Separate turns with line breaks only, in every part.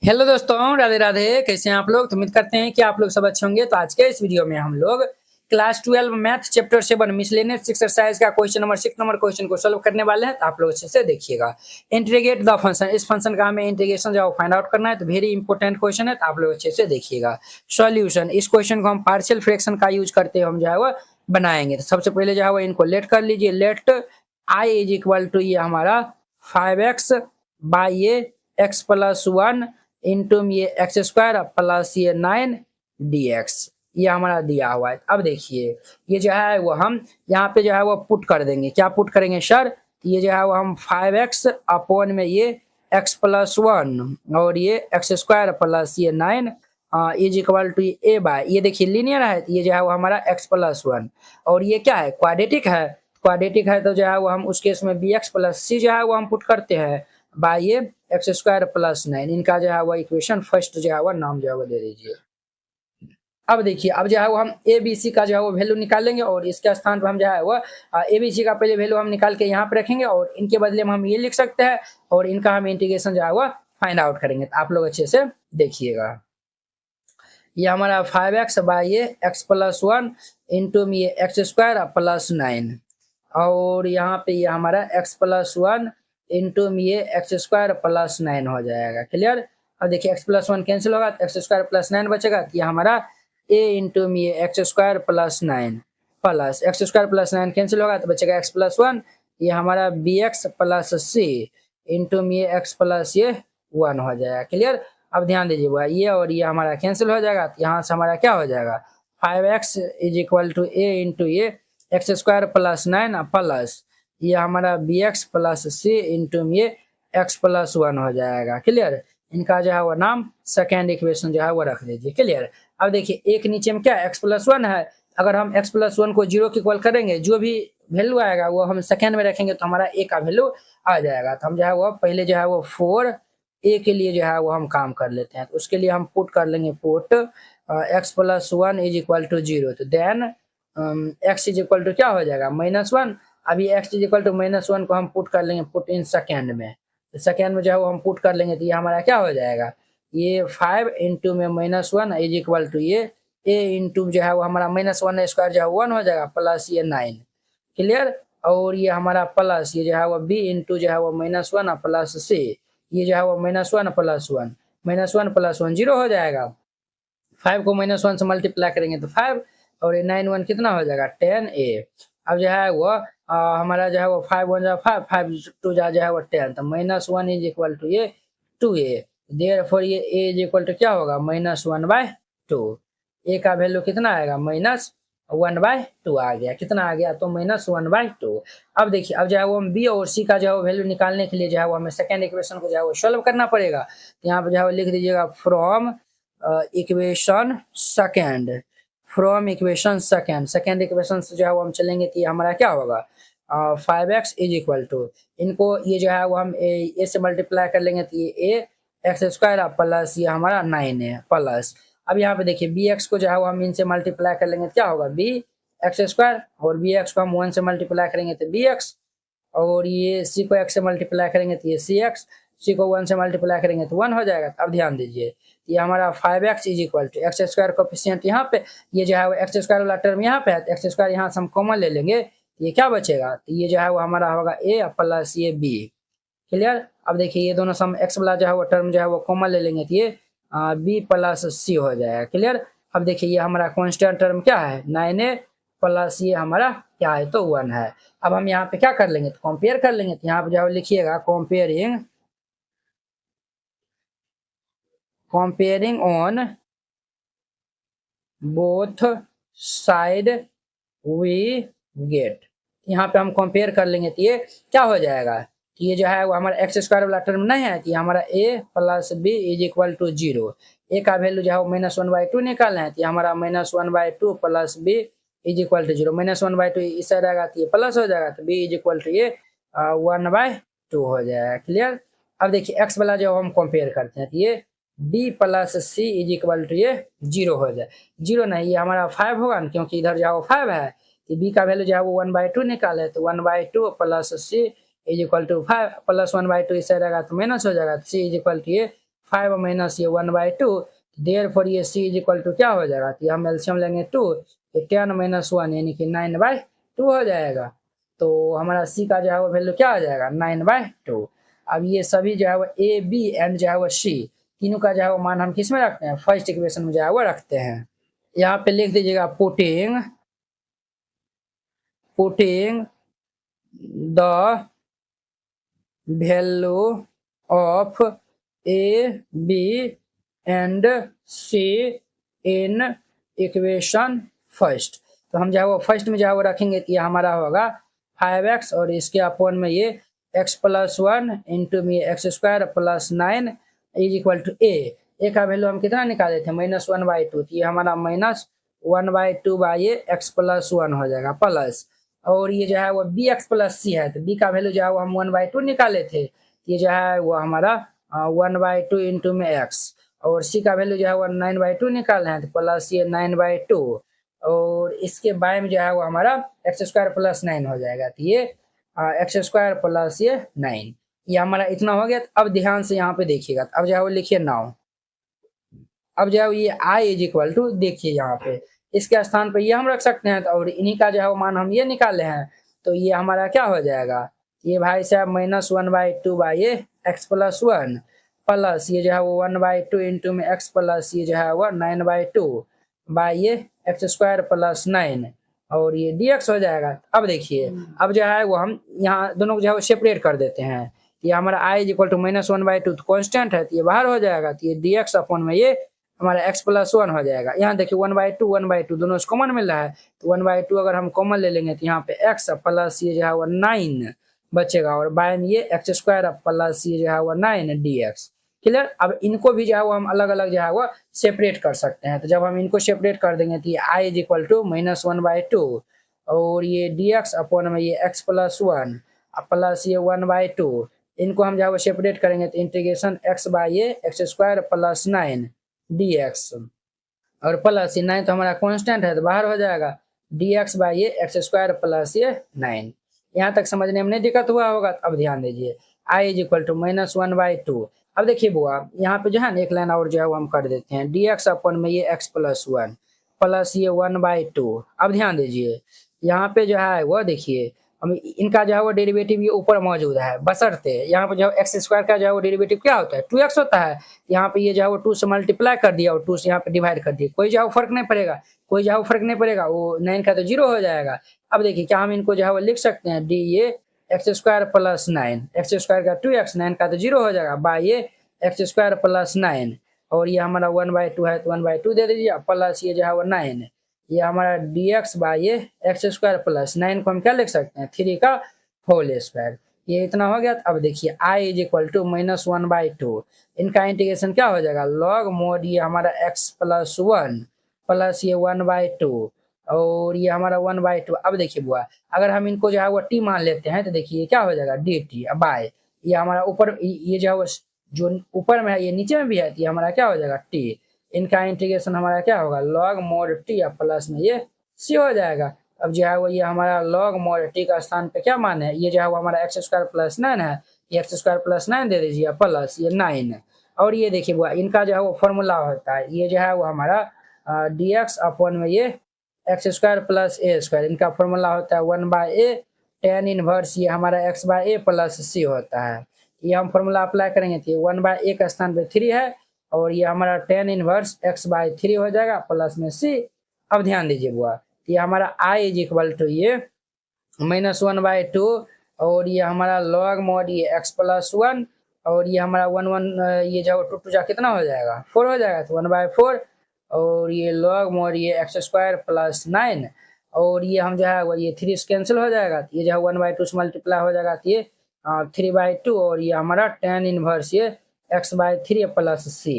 Hello दोस्तों, राधे राधे। कैसे हैं आप लोग? तो उम्मीद करते हैं कि आप लोग सब अच्छे होंगे। तो आज के इस वीडियो में हम लोग class 12 math chapter 7 miscellaneous exercise का क्वेश्चन नंबर 6 नंबर क्वेश्चन को सॉल्व करने वाले हैं। तो आप लोग अच्छे से देखिएगा। इंटीग्रेट द फंक्शन, इस फंक्शन का हमें इंटीग्रेशन जो फाइंड आउट करना है। तो वेरी इंपॉर्टेंट क्वेश्चन है, तो आप लोग अच्छे से देखिएगा। सॉल्यूशन, इस क्वेश्चन को हम पार्शियल फ्रैक्शन का यूज करते हम जो है वो बनाएंगे। तो सबसे पहले जो है वो इनको लेट कर लीजिए। Let I is equal to ये हमारा 5x बाई ये x प्लस 1 इंटू ये एक्स स्क्वायर प्लस ये 9 dx, ये हमारा दिया हुआ है। अब देखिए ये जो है वो हम यहाँ पे जो है वो पुट कर देंगे। क्या पुट करेंगे सर? ये जो है वो हम 5x अपॉन में ये x प्लस 1 और ये एक्स स्क्वायर प्लस ये 9 is equal to A by, ये देखिए लीनियर है, ये जो है वो हमारा x प्लस 1 और ये क्या है? क्वाड्रेटिक है। क्वाड्रेटिक है तो जो है वो हम उस केस में bx प्लस c जो है वो हम पुट करते हैं बाय ये एक्स स्क्वायर प्लस 9। इनका जो है वो इक्वेशन फर्स्ट जो है वो नाम जो है वो दे दीजिए। अब देखिए, अब जो है वो हम ए बी सी का जो है वो वैल्यू निकालेंगे और इसके स्थान पर हम जो है वो ए बी सी का पहले वैल्यू हम निकाल के यहाँ पे रखेंगे और इनके बदले में हम ये लिख सकते हैं और इनका हम इंटीग्रेशन जो है वो फाइंड आउट करेंगे। तो आप लोग अच्छे से देखिएगा। ये हमारा 5x बाई ये एक्स प्लस 1 इंटू ये एक्स स्क्वायर प्लस 9 और यहाँ पे ये हमारा x प्लस 1 इंटू ये एक्स स्क्वायर प्लस 9 हो जाएगा। क्लियर? अब देखिए x प्लस 1 कैंसिल होगा तो एक्स स्क्वायर प्लस 9 बचेगा। तो ये हमारा a इंटू ये x square plus 9 plus x square plus 9 cancel होगा तो बचेगा x प्लस 1, ये हमारा bx प्लस c इंटू ये x प्लस ये 1 हो जाएगा। क्लियर? अब ध्यान दीजिए, ये और ये हमारा कैंसिल हो जाएगा। तो यहाँ से हमारा क्या हो जाएगा? 5x is equal to a into ये एक्स स्क्वायर प्लस 9 प्लस ये हमारा B x plus C into ये एक्स प्लस 1 हो जाएगा। क्लियर? इनका जो है वो नाम सेकेंड इक्वेशन जो है वो रख दीजिए। क्लियर? अब देखिए एक नीचे में क्या एक्स प्लस 1 है, अगर हम एक्स प्लस 1 को 0 की इक्वल करेंगे, जो भी वैल्यू आएगा वो हम सेकेंड में रखेंगे तो हमारा ए का वैल्यू आ जाएगा। तो हम जो है वो पहले जो है वो 4 ए के लिए जो है वो हम काम कर लेते हैं। तो उसके लिए हम पुट कर लेंगे put x plus 1 is equal to 0। तो then x is equal to क्या हो जाएगा? -1। अभी एक्स इज इक्वल टू -1 को हम पुट कर लेंगे पुट इन सेकेंड में। तो सेकेंड में जो है वो हम पुट कर लेंगे तो ये हमारा क्या हो जाएगा? ये 5 इंटू में -1 इज इक्वल टू ये ए इंटू जो है वो हमारा -1 स्क्वायर जो है 1 हो जाएगा प्लस ये 9। क्लियर? और ये हमारा प्लस ये जो है वो बी इंटू जो है वो -1 प्लस सी, ये जो है वो -1 प्लस 1 -1 प्लस 1 0 हो जाएगा। 5 को -1 से मल्टीप्लाई करेंगे तो 5 और ये 9 1 कितना हो जाएगा? 10a। अब जो है वो हमारा जो है वो 5 1 जा 5 5 2 जा जो है वो 10, तो -1 इज इक्वल टू ये 2a। देयरफॉर ये a इज इक्वल टू क्या होगा? -1/2। a का वैल्यू कितना आएगा? -1/2 आ गया। कितना आ गया? तो -1/2। अब देखिए, अब जो है वो हम b और c का जो है वो वैल्यू निकालने के लिए जो है वो हमें सेकंड इक्वेशन को जो है वो सॉल्व करना पड़ेगा। यहाँ पे जो है वो लिख दीजिएगा from equation second, from equation second. Second equation से जो है वो हम चलेंगे तो ये हमारा क्या होगा? 5x इज इक्वल टू, इनको ये जो है वो हम ए से मल्टीप्लाई कर लेंगे तो ये ए एक्स स्क्वायर प्लस ये हमारा 9 है प्लस। अब यहाँ पे देखिए बी एक्स को जो है वो हम इनसे मल्टीप्लाई कर लेंगे तो क्या होगा? बी एक्स स्क्वायर और बी एक्स को हम 1 से मल्टीप्लाई करेंगे तो बी एक्स और ये सी को x से मल्टीप्लाई करेंगे तो ये सी एक्स, सी को 1 से मल्टीप्लाई करेंगे तो 1 हो जाएगा। अब ध्यान दीजिए, ये हमारा 5x is equal to x square coefficient यहाँ पे, ये जो है वो एक्स स्क्वायर वाला टर्म यहाँ पे है तो एक्स स्क्वायर यहाँ से हम कॉमन ले लेंगे, ये क्या बचेगा? तो ये जो है वो हमारा होगा a प्लस ये b। क्लियर? अब देखिए ये दोनों सम x वाला जो है वो टर्म जो है वो कॉमन ले लेंगे तो ये b प्लस c हो जाएगा। क्लियर? अब देखिए ये हमारा कॉन्स्टेंट टर्म क्या है? 9a प्लस ये हमारा क्या है? तो 1 है। अब हम यहाँ पे क्या कर लेंगे? तो कंपेयर कर लेंगे। तो यहाँ पे जो लिखिएगा comparing on both side we get. यहाँ पे हम कंपेयर कर लेंगे तो ये क्या हो जाएगा? तो ये जो है वो हमारा एक्स स्क्वायर वाला टर्म नहीं है तो ये हमारा a plus b is equal to 0। a का वैल्यू जो है वो -1/2 निकालना है तो ये हमारा -1/2 plus b is equal to 0। -1/2 इस साइड आएगा तो ये प्लस हो जाएगा तो b इज इक्वल टू ये 1/2 हो जाएगा। क्लियर? अब देखिए x वाला जो हम कंपेयर करते हैं तो ये b plus c is equal to ये 0 हो जाए। 0 नहीं, ये हमारा 5 होगा ना, क्योंकि इधर जो 5 है तो b का वैल्यू जो है वो 1/2 निकाले तो 1/2 plus c is equal to 5 plus 1/2 इस साइड आएगा तो माइनस हो जाएगा तो c इज इक्वल टू ये 5 माइनस ये 1/2, देयरफॉर ये c इज इक्वल टू क्या हो जाएगा, तो हम एलसीएम लेंगे 2, ये 10 माइनस 1 यानी कि 9/2 हो जाएगा। तो हमारा c का जो है वो वैल्यू क्या आ जाएगा 9/2। अब ये सभी जो है वो a b एंड जो है वो c तीनों का जो है वो मान हम किस में रखते हैं, फर्स्ट इक्वेशन में जो है वो रखते हैं। यहाँ पे लिख दीजिएगा putting the value of a b and c in equation first. तो हम जो है वो फर्स्ट में जो है वो रखेंगे तो ये हमारा होगा 5x और इसके अपॉन में ये x प्लस 1 इंटू में x square plus 9 is equal to a का वैल्यू हम कितना निकाले थे -1/2, तो ये हमारा -1/2 बाई एक्स प्लस 1 हो जाएगा प्लस, और ये जो है वो बी एक्स प्लस सी है, तो बी का वैल्यू जो है वो हम 1/2 निकाले थे, ये जो है वो हमारा 1/2 इंटू में एक्स, और सी का वैल्यू जो है वो 9/2 निकालना है, तो प्लस ये 9/2 और इसके बाय में जो है वो हमारा एक्स स्क्वायर प्लस 9 हो जाएगा, तो ये एक्स स्क्वायर प्लस ये 9, ये हमारा इतना हो गया। अब ध्यान से यहाँ पे देखिएगा, अब जो है वो लिखिए नाउ, अब जो है ये i इज इक्वल टू, देखिए यहाँ पे इसके स्थान पे ये हम रख सकते हैं, और इन्हीं का जो है वो मान हम ये निकाले हैं, तो ये हमारा क्या हो जाएगा, ये भाई साहब -1/2 बाई एक्स प्लस 1 प्लस ये जो है वो 1/2 इंटू में एक्स प्लस ये जो है वो 9/2 बाई ये एक्स स्क्वायर प्लस 9 और ये dx हो जाएगा। अब देखिए अब जो है वो हम यहाँ दोनों को जो है वो सेपरेट कर देते हैं, ये हमारा i इज इक्वल टू -1/2 तो कांस्टेंट है, तो ये बाहर हो जाएगा, तो ये dx अपॉन में ये हमारा x प्लस 1 हो जाएगा। यहाँ देखिए 1/2 दोनों से कॉमन मिल रहा है, तो 1/2 अगर हम कॉमन ले लेंगे तो यहाँ पे x प्लस ये जो है वो 9 बचेगा, और बाय में ये एक्स स्क्वायर प्लस ये जो है वो 9 dx। क्लियर। अब इनको भी जो है वो हम अलग अलग जो है वो सेपरेट कर सकते हैं, तो जब हम इनको सेपरेट कर देंगे तो ये i इज इक्वल टू -1/2 और ये dx अपॉन में ये x प्लस 1 प्लस ये 1/2, इनको हम जो है वो सेपरेट करेंगे तो इंटीग्रेशन x बाई ये एक्स स्क्वायर प्लस 9 dx और प्लस ये 9 तो हमारा कांस्टेंट है तो बाहर हो जाएगा, dx बाई ये एक्स स्क्वायर प्लस ये 9। यहाँ तक समझने में नहीं दिक्कत हुआ होगा। अब ध्यान दीजिए i इज इक्वल टू -1/2। अब देखिए बुआ यहाँ पे जो है ना एक लाइन और जो है वो हम कर देते हैं, dx अपॉन में ये x प्लस 1 प्लस ये 1/2। अब ध्यान दीजिए यहाँ पे जो है वो देखिए हम इनका जो है वो डेरिवेटिव ये ऊपर मौजूद है, बशर्ते यहाँ पे जो है एक्स स्क्वायर का जो है वो डेरिवेटिव क्या होता है 2x होता है, यहाँ पे ये जो है वो 2 से मल्टीप्लाई कर दिया और 2 से यहाँ पे डिवाइड कर दिया, कोई जो है वो फर्क नहीं पड़ेगा, कोई जो है वो फर्क नहीं पड़ेगा, वो 9 का तो 0 हो जाएगा। अब देखिए क्या हम इनको जो है वो लिख सकते हैं, डी ये x square plus 9, x square का 2x 9 का तो 0 हो जाएगा बाई ये एक्स स्क्वायर प्लस 9 और ये हमारा 1/2 है तो 1/2 दे दीजिए प्लस ये जो है वो 9, ये हमारा dx बाई ये एक्स स्क्वायर प्लस 9 को हम क्या लिख सकते हैं 3 का होल स्क्वायर। ये इतना हो गया। अब देखिए i इज इक्वल टू -1/2, इनका इंटीग्रेशन क्या हो जाएगा log मोड ये हमारा x प्लस 1 प्लस ये 1/2 और ये हमारा 1/2। अब देखिए बुआ अगर हम इनको जो है वो t मान लेते हैं तो देखिए क्या हो जाएगा dt बाय ये हमारा ऊपर ये जो है जो ऊपर में है ये नीचे में भी है, ये हमारा क्या हो जाएगा t, इनका इंटीग्रेशन हमारा क्या होगा log मोड t प्लस में ये c हो जाएगा। अब जो है वो ये हमारा log मोड t का स्थान पे क्या मान है, ये जो है वो हमारा एक्स स्क्वायर प्लस 9 है, ये एक्स स्क्वायर प्लस 9 दे दीजिए प्लस ये 9 और ये देखिए वो इनका जो है वो फॉर्मूला होता है, ये जो है वो हमारा dx अपॉन में ये x square plus a square, इनका फॉर्मूला होता है 1/a tan इनवर्स ये हमारा x by a plus c होता है। ये हम फॉर्मूला अप्लाई करेंगे तो 1/a का स्थान पे 3 है और ये हमारा tan इनवर्स x बाई 3 हो जाएगा प्लस में c। अब ध्यान दीजिए बुआ ये हमारा i इज इक्वल टू ये -1/2 और ये हमारा log मोड ये x प्लस 1 और ये हमारा 1 ये जो 2 जा कितना हो जाएगा 4 हो जाएगा तो 1/4 और ये log मोड ये एक्स स्क्वायर प्लस 9 और ये हम जो है वो ये 3 से कैंसिल हो जाएगा, ये जो है 1/2 से मल्टीप्लाई हो जाएगा तो ये 3/2 और ये हमारा tan इनवर्स ये x बाई 3 प्लस c,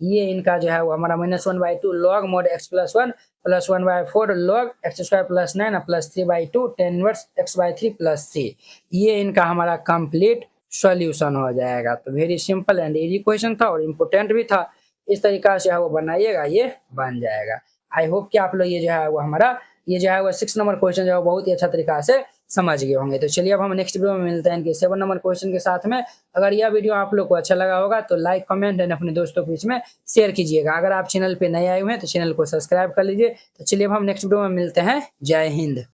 ये इनका जो है वो हमारा -1/2 log mode x plus 1 plus 1/4 log x square plus 9 plus 3/2 tan inverse x by 3 plus c, ये इनका हमारा कंप्लीट सॉल्यूशन हो जाएगा। तो very simple and easy question था और इम्पोर्टेंट भी था, इस तरीका से है वो बनाइएगा ये बन जाएगा। आई होप कि आप लोग ये जो है वो हमारा ये जो है वो 6 नंबर क्वेश्चन जो है बहुत ही अच्छा तरीका से समझ गए होंगे। तो चलिए अब हम नेक्स्ट वीडियो में मिलते हैं इनके 7 नंबर क्वेश्चन के साथ में। अगर यह वीडियो आप लोग को अच्छा लगा होगा तो लाइक, कमेंट एंड अपने दोस्तों के बीच में शेयर कीजिएगा। अगर आप चैनल पे नए आए हुए हैं तो चैनल को सब्सक्राइब कर लीजिए। तो चलिए अब हम नेक्स्ट वीडियो में मिलते हैं। जय हिंद।